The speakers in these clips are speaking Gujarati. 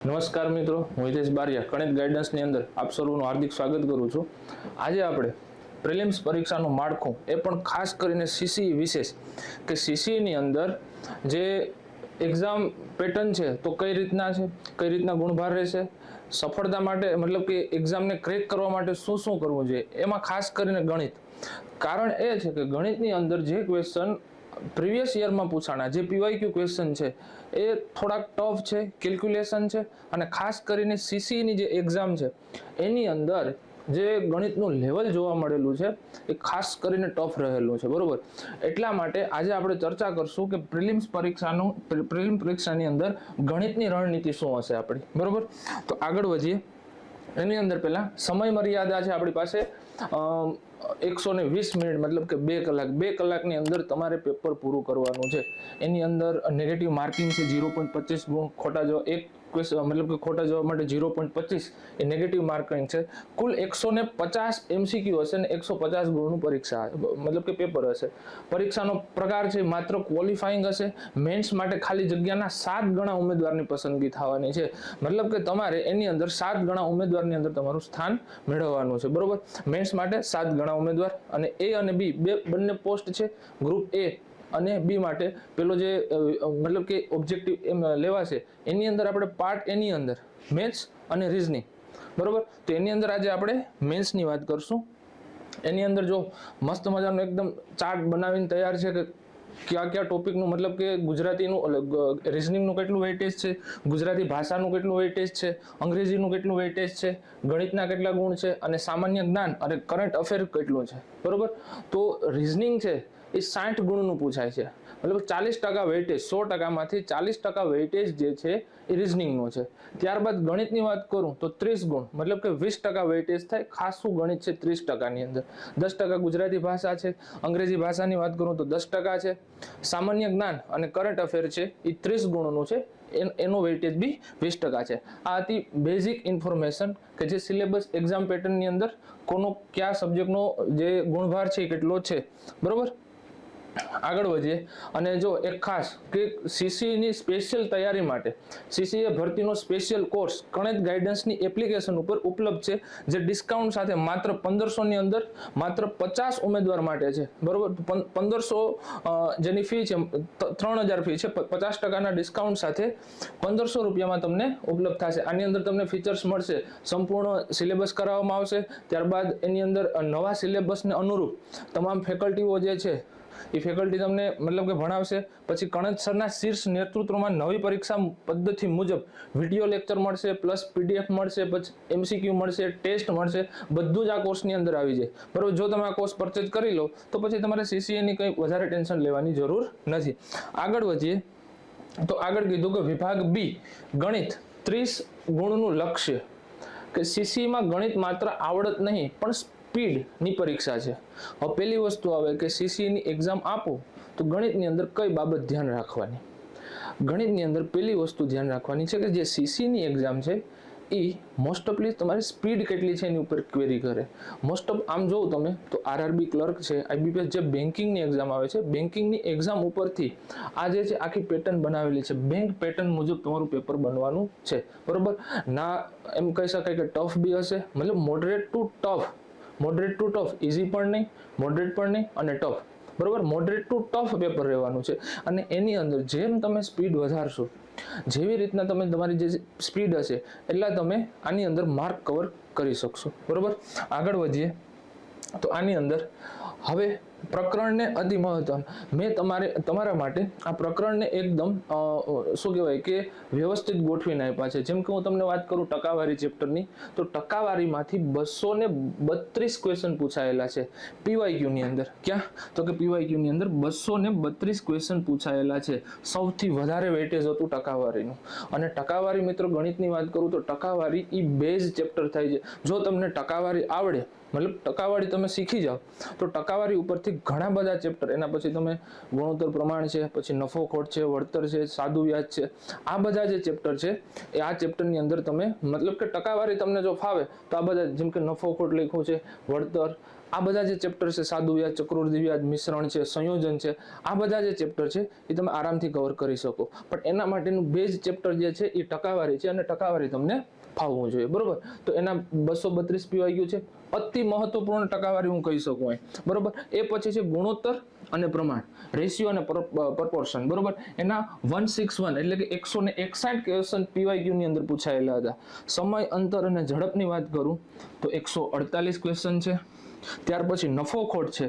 નમસ્કાર મિત્રો, હું હિતેશ બારિયા ગણિત ગાઈડન્સની અંદર આપ સૌનું હાર્દિક સ્વાગત કરું છું. આજે આપણે પ્રિલિમ્સ પરીક્ષાનું માળખું એ પણ ખાસ કરીને સીસી વિશેષ કે સીસીની અંદર જે એક્ઝામ પેટર્ન છે તો કઈ રીતના છે, કઈ રીતના ગુણભાર રહેશે, સફળતા માટે મતલબ કે એક્ઝામને ક્રેક કરવા માટે શું શું કરવું જોઈએ, એમાં ખાસ કરીને ગણિત. કારણ એ છે કે ગણિતની અંદર જે ક્વેશ્ચન પ્રીવિયસ યરમાં પૂછાણા જે પીવાયક્યુ ક્વેશ્ચન છે એ થોડાક ટફ છે, કેલ્ક્યુલેશન છે, અને ખાસ કરીને સીસીની જે એક્ઝામ છે એની અંદર જે ગણિતનું લેવલ જોવા મળેલું છે એ ખાસ કરીને ટફ રહેલું છે. બરોબર, એટલા માટે આજે આપણે ચર્ચા કરશું કે પ્રિલિમ્સ પરીક્ષાની અંદર ગણિતની રણનીતિ શું હશે આપણી. બરોબર, તો આગળ વધીએ. એની અંદર પહેલા સમય મર્યાદા છે આપણી પાસે 120 મિનિટ, મતલબ કે 2 કલાક. 2 કલાકની અંદર તમારે પેપર પૂરું કરવાનું છે. એની અંદર નેગેટિવ માર્કિંગ છે 0.25 ગુણ, ખોટા જવાબ એક મતલબ કે ખોટા જવાબ માટે 0.25 એ નેગેટિવ માર્કિંગ છે. કુલ 150 એમસીક્યુ હશે અને 150 ગુણનું પરીક્ષા મતલબ કે પેપર હશે. પરીક્ષાનો પ્રકાર છે માત્ર ક્વોલિફાઈંગ હશે. મેન્સ માટે ખાલી જગ્યાના 7 ગણા ઉમેદવારની પસંદગી થવાની છે. મતલબ કે તમારે એની અંદર 7 ગણા ઉમેદવારની અંદર તમારું સ્થાન મેળવવાનું છે. બરોબર, મેન્સ માટે 7 ગણા ઉમેદવાર અને એ અને બી બંને પોસ્ટ છે. ગ્રુપ એ અને બી માટે પેલો જે મતલબ કે ઓબ્જેક્ટિવ એમ લેવાશે એની અંદર આપણે પાર્ટ એની અંદર મેથ્સ અને રીઝનિંગ. બરોબર, તો એની અંદર આજે આપણે મેથ્સની વાત કરશું. એની અંદર જો મસ્ત મજાનો એકદમ ચાર્ટ બનાવીને તૈયાર છે કે કયા ટોપિકનું મતલબ કે ગુજરાતીનું રીઝનિંગનું કેટલું વેઇટેજ છે, ગુજરાતી ભાષાનું કેટલું વેઇટેજ છે, અંગ્રેજીનું કેટલું વેઇટેજ છે, ગણિતના કેટલા ગુણ છે અને સામાન્ય જ્ઞાન અને કરંટ અફેર કેટલું છે. બરોબર, તો રીઝનિંગ છે એ 60 ગુણનું પૂછાય છે. મતલબ 40% વેઇટેજ, 100%માંથી 40% વેઇટેજ જે છે એ રીઝનિંગનું છે. ત્યારબાદ ગણિતની વાત કરું તો 30 ગુણ, મતલબ કે 20% વેઇટેજ થાય. ખાસું ગણિત છે 30%ની અંદર. 10% ગુજરાતી ભાષા છે. અંગ્રેજી ભાષાની વાત કરું તો 10% છે. સામાન્ય જ્ઞાન અને કરંટ અફેર છે એ 30 ગુણનું છે, એનો વેઇટેજ બી 20% છે. આ હતી બેઝિક ઇન્ફોર્મેશન કે જે સિલેબસ એક્ઝામ પેટર્નની અંદર કોનો કયા સબ્જેક્ટનો જે ગુણભાર છે એ કેટલો છે. બરોબર, આગળ વધીએ. અને જો એક ખાસ કે સીસીની સ્પેશિયલ તૈયારી માટે સીસીએ ભરતીનો સ્પેશિયલ કોર્સ ગણિત ગાઈડન્સની એપ્લિકેશન ઉપર ઉપલબ્ધ છે, જે ડિસ્કાઉન્ટ સાથે માત્ર 1500 ની અંદર માત્ર 50 ઉમેદવાર માટે છે. બરોબર, 1500 જેની ફી છે 3000 ફી છે, 50%ના ડિસ્કાઉન્ટ સાથે 1500 રૂપિયામાં તમને ઉપલબ્ધ થશે. આની અંદર તમને ફીચર્સ મળશે, સંપૂર્ણ સિલેબસ કરાવવામાં આવશે. ત્યારબાદ એની અંદર નવા સિલેબસને અનુરૂપ તમામ ફેકલ્ટીઓ જે છે એ ફેકલ્ટી તમને મતલબ કે ભણાવશે. પછી કણજ સરના શીર્ષ નેતૃત્વમાં નવી પરીક્ષા પદ્ધતિ મુજબ વિડીયો લેક્ચર મળશે, પ્લસ પીડીએફ મળશે, પછી એમસીક્યુ મળશે, ટેસ્ટ મળશે. બધું જ આ કોર્સની અંદર આવી જાય. બરોબર, જો તમે આ કોર્સ પરચેજ કરી લો તો પછી તમારે સીસીએની કંઈ વધારે ટેન્શન લેવાની જરૂર નથી. આગળ વધીએ તો આગળ કીધું કે વિભાગ બી ગણિત 30 ગુણનું લક્ષ્ય, કે સીસીમાં ગણિત માત્ર આવડત નહીં પણ સ્પીડની પરીક્ષા છે. હવે પહેલી વસ્તુ આવે કે સીસીની એક્ઝામ આપો તો ગણિતની અંદર કઈ બાબત ધ્યાન રાખવાની. ગણિતની અંદર પહેલી વસ્તુ ધ્યાન રાખવાની છે કે જે સીસીની એક્ઝામ છે એ મોસ્ટ ઓફલી તમારી સ્પીડ કેટલી છે એની ઉપર ક્વેરી કરે. મોસ્ટ ઓફ આમ જોઉં તમે તો આરઆરબી ક્લર્ક છે, આઈબીપીએસ જે બેન્કિંગની એક્ઝામ આવે છે, બેન્કિંગની એક્ઝામ ઉપરથી આ જે છે આખી પેટર્ન બનાવેલી છે. બેંક પેટર્ન મુજબ તમારું પેપર બનવાનું છે. બરોબર, ના એમ કહી શકાય કે ટફ બી હશે, મતલબ મોડરેટ ટુ ટફ, ઇઝી પણ નહીં, મોડરેટ પણ નહીં અને ટફ. બરોબર, મોડરેટ ટુ ટફ પેપર રહેવાનું છે. અને એની અંદર જેમ તમે સ્પીડ વધારશો, જેવી રીતના તમે તમારી જે સ્પીડ હશે એટલા તમે આની અંદર માર્ક કવર કરી શકશો. બરોબર, આગળ વધીએ તો આની અંદર હવે પ્રકરણને અતિ મહત્વ મેં તમારા માટે આ પ્રકરણને એકદમ શું કહેવાય કે વ્યવસ્થિત ગોઠવીને આપ્યા છે. જેમ કે હું તમને વાત કરું ટકાવારી ચેપ્ટરની, તો ટકાવારીમાંથી 232 ક્વેશ્ચન પૂછાયેલા છે પીવાયક્યુની અંદર. ક્યાં તો કે પીવાયક્યુની અંદર 232 ક્વેશ્ચન પૂછાયેલા છે. સૌથી વધારે વેટેજ હતું ટકાવારીનું. અને ટકાવારી મિત્રો ગણિતની વાત કરું તો ટકાવારી એ બેઝ ચેપ્ટર થાય છે. જો તમને ટકાવારી આવડે, મતલબ ટકાવારી તમે શીખી જાઓ તો ટકાવારી ઉપરથી ઘણા બધા ચેપ્ટર, એના પછી તમે ગુણોત્તર પ્રમાણ છે, પછી નફો ખોટ છે, વળતર છે, સાદું વ્યાજ છે, આ બધા જે ચેપ્ટર છે એ આ ચેપ્ટરની અંદર તમે મતલબ કે ટકાવારી તમને જો ફાવે તો આ બધા જેમ કે નફો ખોટ લખ્યું છે, વળતર, આ બધા જે ચેપ્ટર છે, સાદું વ્યાજ, ચક્રવૃદ્ધિ વ્યાજ, મિશ્રણ છે, સંયોજન છે, આ બધા જે ચેપ્ટર છે એ તમે આરામથી કવર કરી શકો. પણ એના માટેનું બેઝ ચેપ્ટર જે છે એ ટકાવારી છે, અને ટકાવારી તમને ફાવવું જોઈએ. બરોબર, તો એના 232 PYQ છે. અતિ મહત્વપૂર્ણ ટકાવારી હું કહી શકું અહીં. બરોબર, એ પછી છે ગુણોત્તર અને પ્રમાણ, રેશિયો અને પ્રપોર્શન. બરોબર, એના 161 એટલે કે 161 ક્વેશ્ચન PYQ ની અંદર પૂછાયેલા હતા. સમય, અંતર અને ઝડપની વાત કરું તો 148 ક્વેશ્ચન છે. ત્યાર પછી નફો ખોટ છે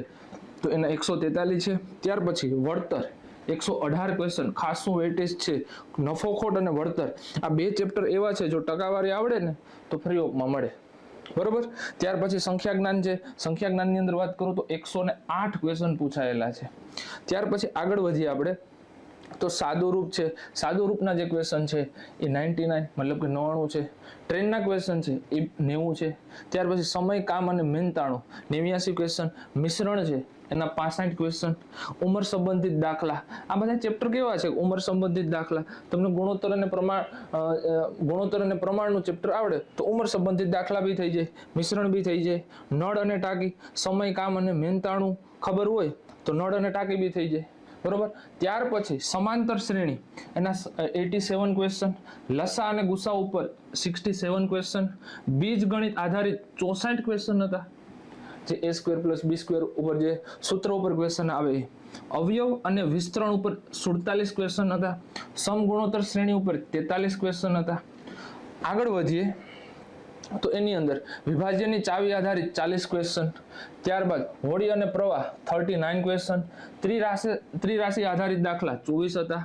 તો એના 143 છે. ત્યાર પછી વળતર 118 ક્વેશ્ચન, ખાસું વેટેજ છે. નફો ખોટ અને વળતર આ બે ચેપ્ટર એવા છે જો ટકાવારી આવડે ને તો ફ્રી ઓફમાં મળે. બરોબર, ત્યાર પછી સંખ્યા જ્ઞાન છે. સંખ્યા જ્ઞાનની અંદર વાત કરું તો 108 ક્વેશ્ચન પૂછાયેલા છે. ત્યાર પછી આગળ વધીએ આપણે તો સાદું રૂપ છે. સાદું રૂપના જે ક્વેશ્ચન છે એ 99 મતલબ કે 99 છે. ટ્રેનના ક્વેશ્ચન છે એ 90 છે. ત્યાર પછી સમય, કામ અને મહેનતાણું 89 ક્વેશ્ચન. મિશ્રણ છે એના 65 ક્વેશ્ચન. ઉંમર સંબંધિત દાખલા, આ બધા ચેપ્ટર કેવા છે? ઉંમર સંબંધિત દાખલા. તમને ગુણોત્તર અને પ્રમાણનું ચેપ્ટર આવડે તો ઉંમર સંબંધિત દાખલા બી થઈ જાય, મિશ્રણ બી થઈ જાય. નળ અને ટાંકી, સમય, કામ અને મહેનતાણું ખબર હોય તો નળ અને ટાંકી બી થઈ જાય. બરોબર, ત્યાર પછી સમાંતર શ્રેણી એના 87 ક્વેશ્ચન. લસા અને ગુસા ઉપર 67 ક્વેશ્ચન. બીજ ગણિત આધારિત 64 ક્વેશ્ચન હતા, જે a² + b² ઉપર જે સૂત્ર ઉપર ક્વેશ્ચન આવે. અવયવ અને વિસ્તરણ ઉપર 47 ક્વેશ્ચન હતા. સમગુણોત્તર શ્રેણી ઉપર 43 ક્વેશ્ચન હતા. આગળ વધીએ તો એની અંદર વિભાજ્યની ચાવી આધારિત 40 ક્વેશ્ચન. ત્યારબાદ હોડી અને પ્રવાહ 39 ક્વેશ્ચન. ત્રિરાશિ આધારિત દાખલા 24 હતા.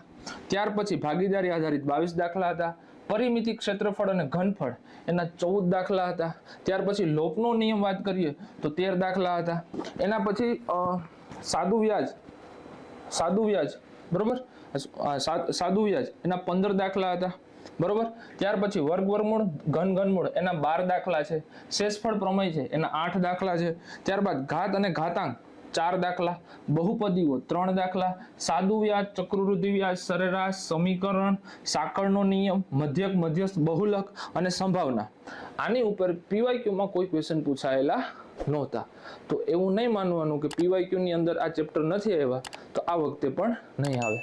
ત્યાર પછી ભાગીદારી આધારિત 22 દાખલા હતા. પરિમિતિ, ક્ષેત્રફળ અને ઘનફળ એના 14 દાખલા હતા. ત્યાર પછી લોપનો નિયમ વાત કરીએ તો 13 દાખલા હતા. એના પછી સાદું વ્યાજ બરોબર, સાદું વ્યાજ એના 15 દાખલા હતા. બરોબર, ત્યાર પછી વર્ગ વર્ગમૂળ, ઘનમૂળ એના 12 દાખલા છે. શેષફળ પ્રમેય છે એના 8 દાખલા છે. ત્યારબાદ ઘાત અને ઘાતાંક 4 દાખલા. બહુપદીઓ 3 દાખલા. સાદું વ્યાજ, ચક્રવૃદ્ધિ વ્યાજ, સરેરાશ, સમીકરણ, સાંકળનો નિયમ, મધ્યક, મધ્યસ્થ, બહુલક અને સંભાવના. આની ઉપર PYQ માં કોઈ ક્વેશ્ચન પૂછાયેલા નહોતા. તો એવું નહીં માનવાનું કે PYQ ની અંદર આ ચેપ્ટર નથી આવ્યા તો આ વખતે પણ નહીં આવે.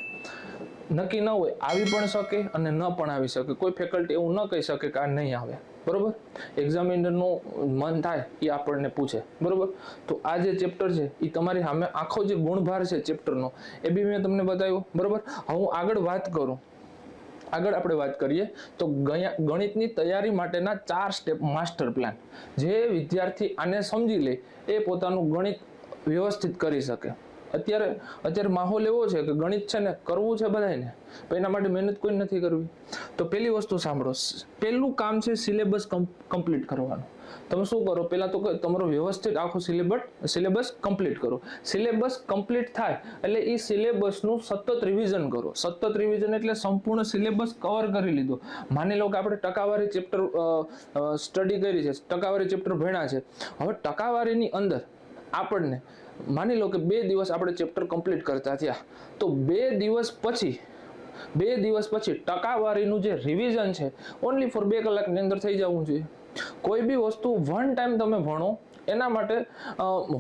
નક્કી ન હોય, આવી પણ શકે અને ન પણ આવી શકે. કોઈ ફેકલ્ટી એવું ન કહી શકે કે આ નહીં આવે. બરોબર, એક્ઝામિનરનું મન થાય એ આપણને પૂછે. બરોબર, તો આ જે ચેપ્ટર છે એ તમારી સામે આખો જે ગુણભાર છે ચેપ્ટરનો એ બી મેં તમને બતાવ્યો. બરોબર, હું આગળ આપણે વાત કરીએ તો ગણિતની તૈયારી માટેના 4 સ્ટેપ માસ્ટર પ્લાન. જે વિદ્યાર્થી આને સમજી લે એ પોતાનું ગણિત વ્યવસ્થિત કરી શકે. અત્યારે માહોલ એવો છે કે ગણિત છે ને કરવું છે બધાને, પણ એના માટે મહેનત કોઈ નથી કરવી. તો પહેલી વસ્તુ સાંભળો, પહેલું કામ છે સિલેબસ કમ્પ્લીટ કરવાનું. તમે શું કરો? પહેલા તો તમારો વ્યવસ્થિત આખો સિલેબસ કમ્પ્લીટ કરો. સિલેબસ કમ્પ્લીટ થાય એટલે એ સિલેબસનું સતત રિવિઝન કરો. સતત રિવિઝન એટલે સંપૂર્ણ સિલેબસ કવર કરી લીધો. માની લો કે આપણે ટકાવારી ચેપ્ટર સ્ટડી કરી છે, ટકાવારી ચેપ્ટર ભણ્યા છે. હવે ટકાવારીની અંદર આપણને માની લો કે 2 દિવસ આપણે ચેપ્ટર કમ્પ્લીટ કરતા થયા, તો 2 દિવસ પછી ટકાવારીનું જે રિવિઝન છે ઓનલી ફોર 2 કલાકની અંદર થઈ જવું જોઈએ. કોઈ બી વસ્તુ વન ટાઈમ તમે ભણો એના માટે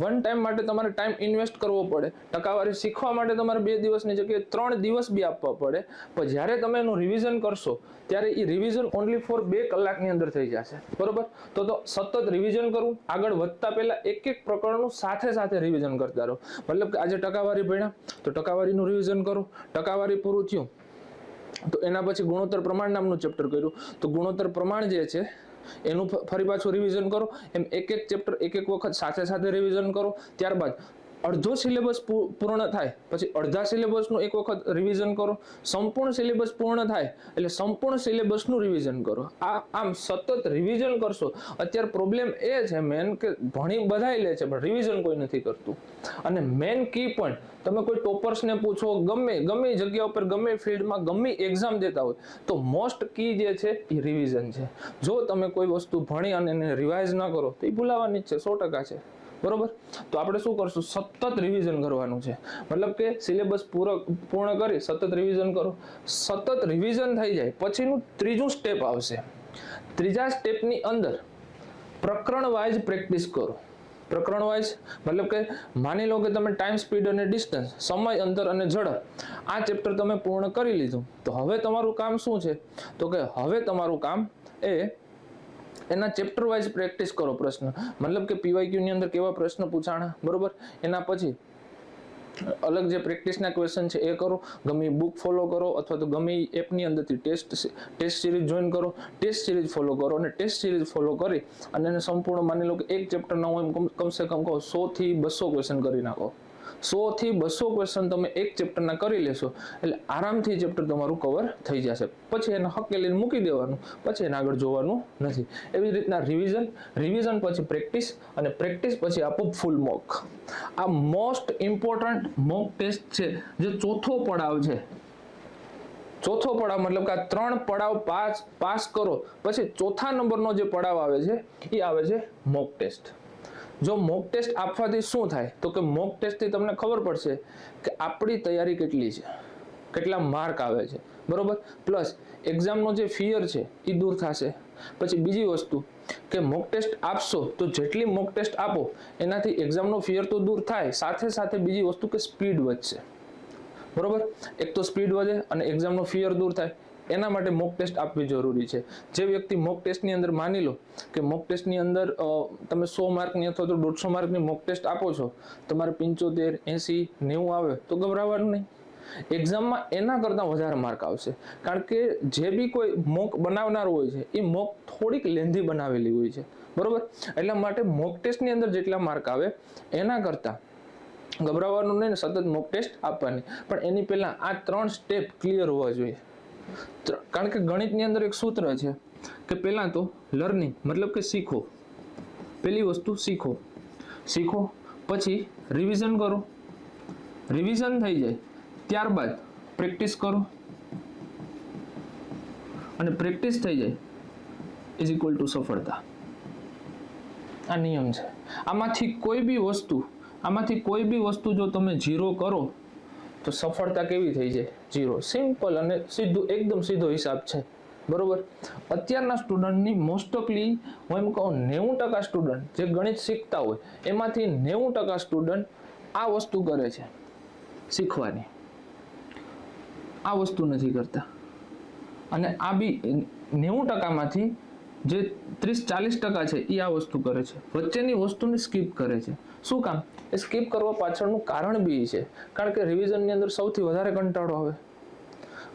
વન ટાઈમ માટે તમારે ટાઈમ ઇન્વેસ્ટ કરવો પડે. ટકાવારી શીખવા માટે તમારે 2 દિવસની જગ્યાએ 3 દિવસ બી આપવા પડે. પણ જ્યારે તમે એનું રિવિઝન કરશો ત્યારે એ રિવિઝન ઓનલી ફોર 2 કલાકની અંદર થઈ જશે. બરોબર, તો સતત રિવિઝન કરવું. આગળ વધતા પહેલા એક પ્રકરણનું સાથે રિવિઝન કરતા રહો. મતલબ કે આજે ટકાવારી ભણ્યા તો ટકાવારીનું રિવિઝન કરો. ટકાવારી પૂરું થયું તો એના પછી ગુણોત્તર પ્રમાણ નામનું ચેપ્ટર કર્યું, તો ગુણોત્તર પ્રમાણ જે છે એનું ફરી પાછું રિવિઝન કરો. એમ એક ચેપ્ટર એક વખત સાથે રિવિઝન કરો. ત્યારબાદ અડધો સિલેબસ પૂર્ણ થાય પછી અડધા સિલેબસનું એક વખત રિવિઝન કરો. સંપૂર્ણ સિલેબસ પૂર્ણ થાય એટલે સંપૂર્ણ સિલેબસનું રિવિઝન કરો. આમ સતત રિવિઝન કરશો. અત્યારે પ્રોબ્લેમ એ છે મેન કે ભણી બધાય લે છે પણ રિવિઝન કોઈ નથી કરતું. અને મેન કી પોઈન્ટ તમે કોઈ ટોપર્સને પૂછો, ગમે જગ્યા ઉપર, ગમે ફિલ્ડમાં, ગમે એક્ઝામ દેતા હોય તો મોસ્ટ કી જે છે એ રિવિઝન છે. જો તમે કોઈ વસ્તુ ભણી અને એને રિવાઇઝ ના કરો તો એ ભૂલાવાની જ છે, 100% છે. બરોબર, તો આપણે શું કરશું? સતત રિવિઝન કરવાનું છે. મતલબ કે સિલેબસ પૂર્ણ કરી સતત રિવિઝન કરો. સતત રિવિઝન થઈ જાય પછીનું ત્રીજું સ્ટેપ આવશે. ત્રીજા સ્ટેપની અંદર પ્રકરણ વાઇઝ પ્રેક્ટિસ કરો. પ્રકરણ વાઇઝ, મતલબ કે માની લો કે તમે ટાઈમ, સ્પીડ અને ડિસ્ટન્સ, સમય, અંતર અને ઝડપ આ ચેપ્ટર તમે પૂર્ણ કરી લીધું. તો હવે તમારું કામ શું છે? તો કે હવે તમારું કામ એ એના ચેપ્ટર વાઇઝ પ્રેક્ટિસ કરો પ્રશ્ન, મતલબ કે પીવાયક્યુ ની અંદર કેવા પ્રશ્ન પૂછાણા, બરોબર. એના પછી અલગ જે પ્રેક્ટિસના ક્વેશ્ચન છે એ કરો, ગમે બુક ફોલો કરો અથવા તો ગમે એપની અંદરથી ટેસ્ટ સિરીઝ જોઈન કરો, ટેસ્ટ સિરીઝ ફોલો કરો અને ટેસ્ટ સિરીઝ ફોલો કરી અને એને સંપૂર્ણ માની લો કે એક ચેપ્ટરના હું એમ કમસે કમ કહો 100 થી 200 ક્વેશ્ચન કરી નાખો. 100 થી 200 ક્વેશ્ચન તમે એક ચેપ્ટરના કરી લેશો એટલે આરામથી ચેપ્ટર તમારું કવર થઈ જશે. પછી એને હકેલીને મૂકી દેવાનું, પછી એને આગળ જોવાનું નથી. એવી રીતના રિવિઝન પછી પ્રેક્ટિસ અને પ્રેક્ટિસ પછી આપો ફૂલ મોક. આ મોસ્ટ ઇમ્પોર્ટન્ટ મોક ટેસ્ટ છે, જે ચોથો પડાવ છે. ચોથો પડાવ મતલબ કે આ 3 પડાવ પાસ કરો પછી ચોથા નંબરનો જે પડાવ આવે છે એ આવે છે મોક ટેસ્ટ. જો મોક ટેસ્ટ આપવાથી શું થાય? તો કે મોક ટેસ્ટથી તમને ખબર પડશે કે આપણી તૈયારી કેટલી છે, કેટલા માર્ક આવે છે, બરોબર. પ્લસ એક્ઝામનો જે ફિયર છે એ દૂર થશે. પછી બીજી વસ્તુ કે મોક ટેસ્ટ આપશો તો જેટલી મોક ટેસ્ટ આપો એનાથી એક્ઝામનો ફિયર તો દૂર થાય, સાથે સાથે બીજી વસ્તુ કે સ્પીડ વધશે, બરોબર. એક તો સ્પીડ વધે અને એક્ઝામનો ફિયર દૂર થાય. એના માટે મોક ટેસ્ટ આપવી જરૂરી છે. જે વ્યક્તિ મોક ટેસ્ટની અંદર માની લો કે મોક ટેસ્ટની અંદર તમે 100 માર્કની અથવા તો 150 માર્કની મોક ટેસ્ટ આપો છો, તમારે 75, 80, 90 આવે તો ગભરાવાનું નહીં. એક્ઝામમાં એના કરતાં વધારે માર્ક આવશે, કારણ કે જે બી કોઈ મોક બનાવનાર હોય છે એ મોક થોડીક લેન્ધી બનાવેલી હોય છે, બરોબર. એટલા માટે મોક ટેસ્ટની અંદર જેટલા માર્ક આવે એના કરતાં ગભરાવાનું નહીં, સતત મોક ટેસ્ટ આપવાની. પણ એની પહેલા આ 3 સ્ટેપ ક્લિયર હોવા જોઈએ. કારણ કે ગણિતની અંદર એક સૂત્ર છે કે પહેલા તો લર્નિંગ મતલબ કે શીખો. પહેલી વસ્તુ શીખો, પછી રિવિઝન કરો, રિવિઝન થઈ જાય ત્યારબાદ પ્રેક્ટિસ કરો અને પ્રેક્ટિસ થઈ જાય ઇઝ ઇક્વલ ટુ સફળતા. આ નિયમ છે. આમાંથી કોઈ બી વસ્તુ જો તમે 0 કરો તો સફળતા કેવી થઈ જાય? 0. સિમ્પલ અને સીધું, એકદમ સીધો હિસાબ છે, બરોબર. અત્યારના સ્ટુડન્ટની મોસ્ટ ઓફલી હું એમ કહું 90% સ્ટુડન્ટ જે ગણિત શીખતા હોય એમાંથી 90% સ્ટુડન્ટ આ વસ્તુ કરે છે, શીખવાની. આ વસ્તુ નથી કરતા. અને આ બી 90%માંથી જે 30-40% છે એ આ વસ્તુ કરે છે. વચ્ચેની વસ્તુને સ્કીપ કરે છે. શું કામ? એ સ્કીપ કરવા પાછળનું કારણ બી છે, કારણ કે રિવિઝનની અંદર સૌથી વધારે કંટાળો આવે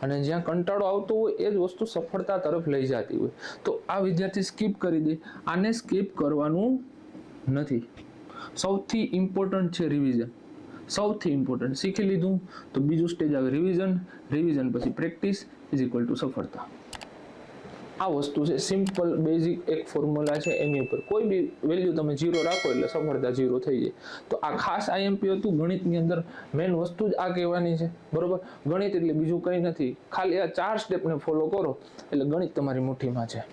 અને જ્યાં કંટાળો આવતો હોય એ જ વસ્તુ સફળતા તરફ લઈ જતી હોય. તો આ વિદ્યાર્થી સ્કીપ કરી દે. આને સ્કીપ કરવાનું નથી. સૌથી ઇમ્પોર્ટન્ટ છે રિવિઝન, સૌથી ઇમ્પોર્ટન્ટ. શીખી લીધું તો બીજું સ્ટેજ આવે રિવિઝન પછી પ્રેક્ટિસ ઇઝ ઇક્વલ ટુ સફળતા. આ વસ્તુ છે, સિમ્પલ બેઝિક એક ફોર્મ્યુલા છે, એની ઉપર કોઈ બી વેલ્યુ તમે 0 રાખો એટલે સફળતા 0 થઈ જાય. તો આ ખાસ આઈએમપી હતું. ગણિતની અંદર મેઇન વસ્તુ જ આ કહેવાની છે, બરોબર. ગણિત એટલે બીજું કંઈ નથી, ખાલી આ 4 સ્ટેપને ફોલો કરો એટલે ગણિત તમારી મુઠ્ઠીમાં છે.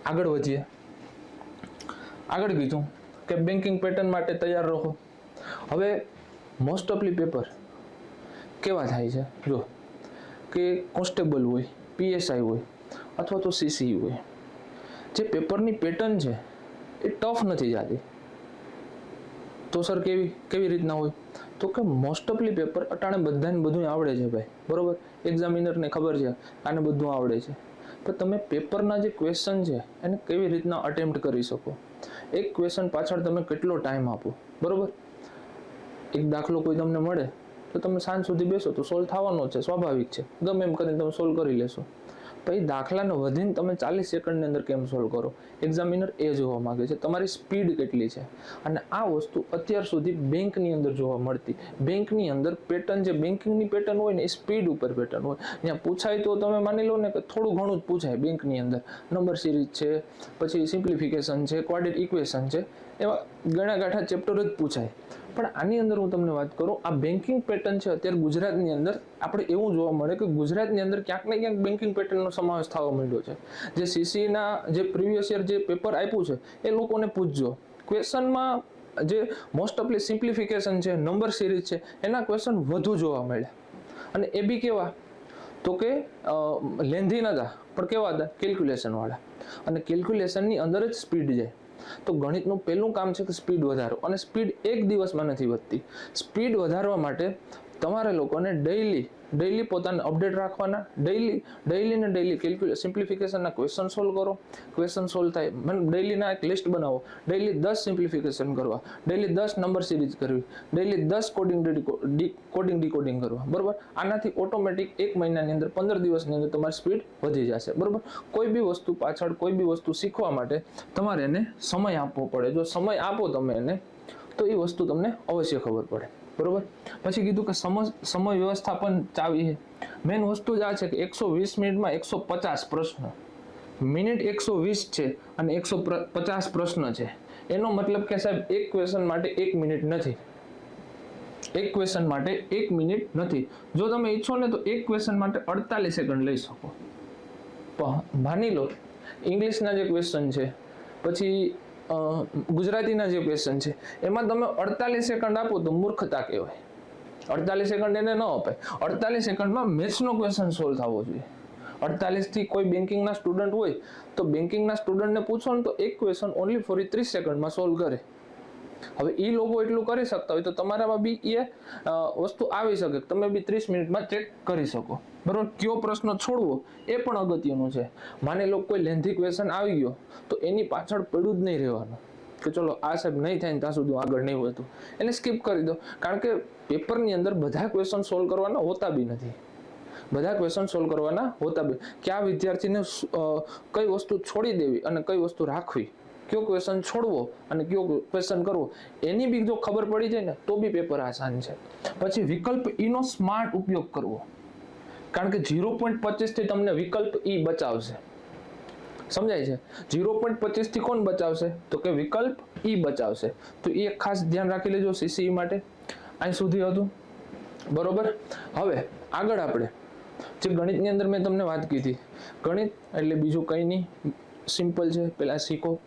આગળ વધીએ. આગળ કીધું કે બેન્કિંગ પેટર્ન માટે તૈયાર રહો. હવે મોસ્ટ ઓફલી પેપર કેવા થાય છે? જો કે કોન્સ્ટેબલ હોય, પીએસઆઈ હોય અથવા તો સીસી હોય, જે પેપરની પેટર્ન છે એ ટફ નથી જતી. તો સર કેવી રીતના હોય? તો કે મોસ્ટ ઓફલી પેપર અટાણે બધાને બધું આવડે છે ભાઈ, બરોબર. એક્ઝામિનરને ખબર છે આને બધું આવડે છે, પણ તમે પેપરના જે ક્વેશ્ચન છે એને કેવી રીતના અટેમ્પ્ટ કરી શકો, એક ક્વેશ્ચન પાછળ તમે કેટલો ટાઈમ આપો, બરોબર. એક દાખલો કોઈ તમને મળે તો તમે સાંજ સુધી બેસો તો સોલ્વ થવાનો છે, સ્વાભાવિક છે. ગમે એમ કરીને તમે સોલ્વ કરી લેશો. પછી દાખલાને વધીને તમે 40 સેકન્ડની અંદર કેમ સોલ્વ કરો? એક્ઝામિનર એ જોવા માંગે છે તમારી સ્પીડ કેટલી છે. અને આ વસ્તુ અત્યાર સુધી બેંકની અંદર જોવા મળતી. બેંકની અંદર પેટર્ન, જે બેંકિંગની પેટર્ન હોય ને એ સ્પીડ ઉપર પેટર્ન હોય. ત્યાં પૂછાય તો તમે માની લો ને કે થોડું ઘણું જ પૂછાય બેંકની અંદર. નંબર સિરીઝ છે, પછી સિમ્પ્લિફિકેશન છે, ક્વાડ્રેટિક ઇક્વેશન છે, એવા ઘણા ગાંઠા ચેપ્ટર જ પૂછાય. પણ આની અંદર હું તમને વાત કરું, આ બેન્કિંગ પેટર્ન છે અત્યારે ગુજરાતની અંદર આપણે એવું જોવા મળે કે ગુજરાતની અંદર ક્યાંક ને ક્યાંક બેન્કિંગ પેટર્નનો સમાવેશ થવા માંડ્યો છે. જે સીસીના જે પ્રીવિયસ યર જે પેપર આપ્યું છે એ લોકોને પૂછજો. ક્વેશ્ચનમાં જે મોસ્ટ ઓફલી સિમ્પ્લિફિકેશન છે, નંબર સિરીઝ છે, એના ક્વેશ્ચન વધુ જોવા મળ્યા. અને એ બી કેવા? તો કે લેન્ધી નતા, પણ કેવા હતા? કેલ્ક્યુલેશન વાળા. અને કેલ્ક્યુલેશનની અંદર જ સ્પીડ જાય. તો ગણિતનું પહેલું કામ છે કે સ્પીડ વધારો, અને સ્પીડ એક દિવસમાં નથી વધતી. સ્પીડ વધારવા માટે તમારે લોકોને ડેઈલી પોતાને અપડેટ રાખવાના, ડેઈલી સિમ્પ્લિફિકેશનના ક્વેશ્ચન સોલ્વ કરો. ક્વેશ્ચન સોલ્વ થાય ડેઈલીના એક લિસ્ટ બનાવો, ડેઈલી 10 સિમ્પ્લિફિકેશન કરવા, ડેઈલી 10 નંબર સિરીઝ કરવી, ડેઈલી 10 કોડિંગ ડીકોડિંગ કરવા. બરોબર, આનાથી ઓટોમેટિક 1 મહિનાની અંદર 15 દિવસની અંદર તમારી સ્પીડ વધી જશે. બરોબર, કોઈ બી વસ્તુ પાછળ કોઈ બી વસ્તુ શીખવા માટે તમારે એને સમય આપવો પડે. જો સમય આપો તમે એને તો એ વસ્તુ તમને અવશ્ય ખબર પડે. બરોબર, પછી કીધું કે સમય વ્યવસ્થાપન ચાવી છે. મેઇન વસ્તુ જ આ છે કે 120 મિનિટમાં 150 પ્રશ્ન, મિનિટ 120 છે અને 150 પ્રશ્ન છે. એનો મતલબ કે સાહેબ એક ક્વેશ્ચન માટે 1 મિનિટ નથી. એક ક્વેશ્ચન માટે 1 મિનિટ નથી. જો તમે ઈચ્છો ને તો એક ક્વેશ્ચન માટે 48 સેકન્ડ લઈ શકો. માની લો ઇંગ્લિશના જે ક્વેશ્ચન છે, પછી ગુજરાતીના જે ક્વેશ્ચન છે, એમાં તમે 48 સેકન્ડ આપો તો મૂર્ખતા કહેવાય. 48 સેકન્ડ એને ન અપાય. 48 સેકન્ડમાં મેથ્સનો ક્વેશ્ચન સોલ્વ થવો જોઈએ. 48 થી કોઈ બેન્કિંગના સ્ટુડન્ટ હોય તો બેન્કિંગના સ્ટુડન્ટને પૂછો ને તો એક ક્વેશ્ચન ઓનલી ફોર 30 સેકન્ડમાં સોલ્વ કરે. હવે એ લોકો એટલું કરી શકતા હોય તો તમારામાં બી એ વસ્તુ આવી શકે, તમે બી 30 મિનિટમાં ચેક કરી શકો. બરોબર, કયો પ્રશ્ન છોડવો એ પણ અગત્યનું છે. માની લો કોઈ લેન્ધી ક્વેશ્ચન આવી ગયો તો એની પાછળ પડ્યું જ નહીં રહેવાનું કે ચલો આ સાહેબ નહીં થાય ને ત્યાં સુધી આગળ નહીં વધતું, એને સ્કીપ કરી દો. કારણ કે પેપરની અંદર બધા ક્વેશ્ચન સોલ્વ કરવાના હોતા બી નથી. બધા ક્વેશ્ચન સોલ્વ કરવાના હોતા બી. કયા વિદ્યાર્થીને કઈ વસ્તુ છોડી દેવી અને કઈ વસ્તુ રાખવી, કયો ક્વેશ્ચન છોડવો અને કયો ક્વેશ્ચન કરવો, એની બી જો ખબર પડી જાય ને તો બી પેપર આસાન છે. પછી વિકલ્પ ઈ નો સ્માર્ટ ઉપયોગ કરવો, કારણ કે 0.25 થી તમને વિકલ્પ ઈ બચાવશે. સમજાય છે? 0.25 થી કોણ બચાવશે? તો કે વિકલ્પ ઈ બચાવશે. તો એ ખાસ ધ્યાન રાખી લેજો સીસી માટે. અહીં સુધી હતું. બરોબર, હવે આગળ આપણે જે ગણિતની અંદર મેં તમને વાત કીધી, ગણિત એટલે બીજું કંઈ નહીં, સિમ્પલ છે. પહેલાં શીખો.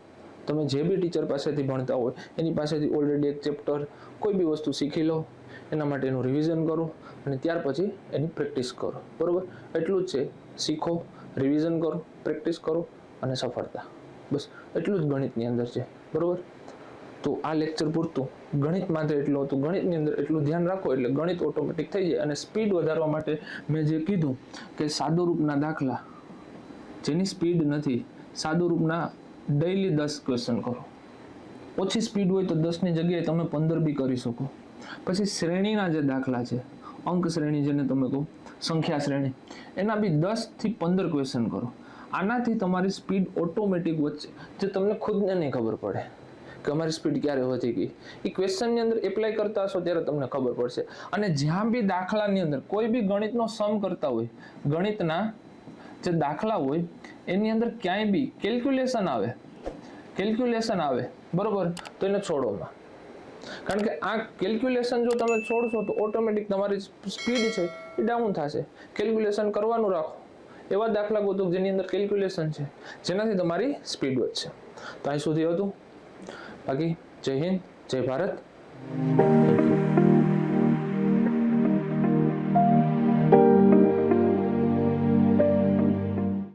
તમે જે બી ટીચર પાસેથી ભણતા હોય એની પાસેથી ઓલરેડી એક ચેપ્ટર કોઈ બી વસ્તુ શીખી લો, એના માટે એનું રિવિઝન કરો અને ત્યાર પછી એની પ્રેક્ટિસ કરો. બરોબર, એટલું જ છે. શીખો, રિવિઝન કરો, પ્રેક્ટિસ કરો અને સફળતા. બસ એટલું જ ગણિતની અંદર છે. બરોબર, તો આ લેક્ચર પૂરતું ગણિત માટે એટલું હતું. ગણિતની અંદર એટલું ધ્યાન રાખો એટલે ગણિત ઓટોમેટિક થઈ જાય. અને સ્પીડ વધારવા માટે મેં જે કીધું કે સાદો રૂપના દાખલા જેની સ્પીડ નથી, સાદો રૂપના ડેઈલી 10 ક્વેશ્ચન કરો. ઓછી સ્પીડ હોય તો 10ની જગ્યાએ તમે 15 બી કરી શકો. પછી શ્રેણીના જે દાખલા છે, અંક શ્રેણી જેને તમે કહો, સંખ્યા શ્રેણી, એના બી 10 થી 15 ક્વેશ્ચન કરો. આનાથી તમારી સ્પીડ ઓટોમેટિક વધશે, જે તમને ખુદને નહીં ખબર પડે કે અમારી સ્પીડ ક્યારે વધી ગઈ. એ ક્વેશ્ચનની અંદર એપ્લાય કરતા હશો ત્યારે તમને ખબર પડશે. અને જ્યાં બી દાખલાની અંદર કોઈ બી ગણિતનો સમ કરતા હોય, ગણિતના જે દાખલા હોય એની અંદર ક્યાંય બી કેલ્ક્યુલેશન આવે, બરોબર, તો એને છોડોમાં. કારણ કે આ કેલ્ક્યુલેશન જો તમે છોડશો તો ઓટોમેટિક તમારી સ્પીડ છે એ ડાઉન થશે. કેલ્ક્યુલેશન કરવાનું રાખો. એવા દાખલા ગોતો જેની અંદર કેલ્ક્યુલેશન છે, જેનાથી તમારી સ્પીડ વધશે. તો અહીં સુધી હતું. બાકી જય હિન્દ, જય ભારત.